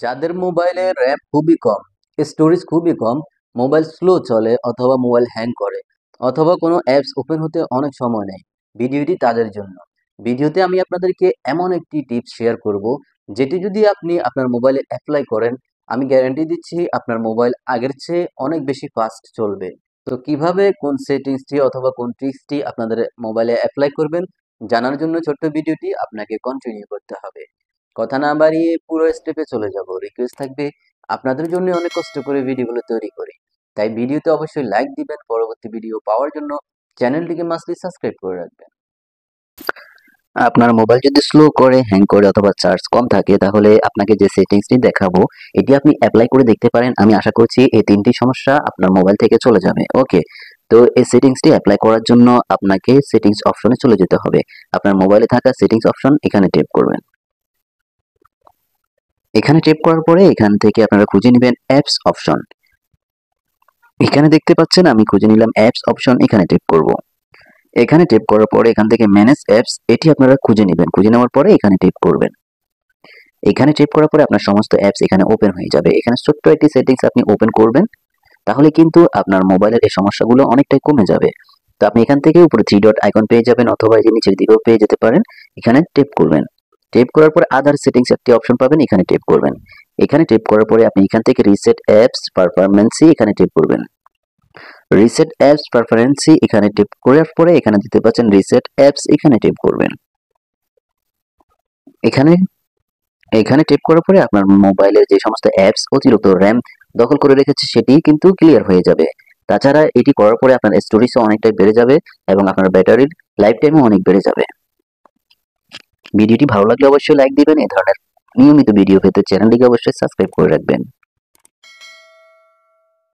যাদের মোবাইলে র্যাম খুবই কম, স্টোরেজ খুবই কম, মোবাইল স্লো চলে অথবা মোবাইল হ্যাং করে অথবা কোনো অ্যাপস ওপেন হতে অনেক সময় নেয়, ভিডিওটি তাদের জন্য। ভিডিওতে আমি আপনাদেরকে এমন একটি টিপস শেয়ার করব, যেটি যদি আপনি আপনার মোবাইলে অ্যাপ্লাই করেন, আমি গ্যারান্টি দিচ্ছি আপনার মোবাইল আগের চেয়ে অনেক বেশি ফাস্ট চলবে। তো কিভাবে কোন সেটিংসটি অথবা কোন ট্রিক্সটি আপনাদের মোবাইলে অ্যাপ্লাই করবেন, জানার জন্য ছোট্ট ভিডিওটি আপনাকে কন্টিনিউ করতে হবে। কথা না বাড়িয়ে পুরো স্টেপে চলে যাব। রিকোয়েস্ট থাকবে, আপনাদের জন্য অনেক কষ্ট করে ভিডিওগুলো তৈরি করি, তাই ভিডিওতে অবশ্যই লাইক দিবেন। পরবর্তী ভিডিও পাওয়ার জন্য চ্যানেলটিকে মাস্টলি সাবস্ক্রাইব করে রাখবেন। আপনার মোবাইল যদি স্লো করে, হ্যাং করে অথবা চার্জ কম থাকে, তাহলে আপনাকে যে সেটিংসটি দেখাবো এটি আপনি অ্যাপ্লাই করে দেখতে পারেন। আমি আশা করছি এই তিনটি সমস্যা আপনার মোবাইল থেকে চলে যাবে। ওকে, তো এই সেটিংসটি অ্যাপ্লাই করার জন্য আপনাকে সেটিংস অপশনে চলে যেতে হবে। আপনার মোবাইলে থাকা সেটিংস অপশন এখানে ট্যাপ করবেন। এখানে ট্যাপ করার পরে এখান থেকে আপনারা খুঁজে নেবেন অ্যাপস অপশন। এখানে দেখতে পাচ্ছেন আমি খুঁজে নিলাম অ্যাপস অপশন, এখানে ট্যাপ করব। এখানে ট্যাপ করার পরে এখান থেকে ম্যানেজ অ্যাপস এটি আপনারা খুঁজে নেবেন। খুঁজে নেওয়ার পরে এখানে ট্যাপ করবেন। এখানে ট্যাপ করার পরে আপনার সমস্ত অ্যাপস এখানে ওপেন হয়ে যাবে। এখানে ছোট্ট একটি সেটিংস আপনি ওপেন করবেন, তাহলে কিন্তু আপনার মোবাইলের এই সমস্যাগুলো অনেকটাই কমে যাবে। তো আপনি এখান থেকে উপরে থ্রি ডট আইকন পেয়ে যাবেন অথবা এই যে নিচের দিকেও পেয়ে যেতে পারেন। এখানে ট্যাপ করবেন। ট্যাপ করার পরে আদার সেটিংস একটি অপশন পাবেন, এখানে ট্যাপ করবেন। এখানে ট্যাপ করার পরে আপনি এখান থেকে রিসেট অ্যাপস পারফরম্যান্সি এখানে ট্যাপ করবেন। রিসেট অ্যাপস পারফরম্যান্সি এখানে ট্যাপ করার পরে এখানে দিতে পাচ্ছেন রিসেট অ্যাপস, এখানে ট্যাপ করবেন। এখানে এখানে ট্যাপ করার পরে আপনার মোবাইলের যে সমস্ত অ্যাপস অতিরিক্ত র্যাম দখল করে রেখেছে সেটি কিন্তু ক্লিয়ার হয়ে যাবে। তাছাড়া এটি করার পরে আপনার স্টোরেজও অনেকটাই বেড়ে যাবে এবং আপনার ব্যাটারির লাইফ টাইমও অনেক বেড়ে যাবে। ভিডিওটি ভালো লাগলে অবশ্যই লাইক দিবেন। এই ধরনের নিয়মিত ভিডিও পেতে চ্যানেলটিকে অবশ্যই সাবস্ক্রাইব করে রাখবেন।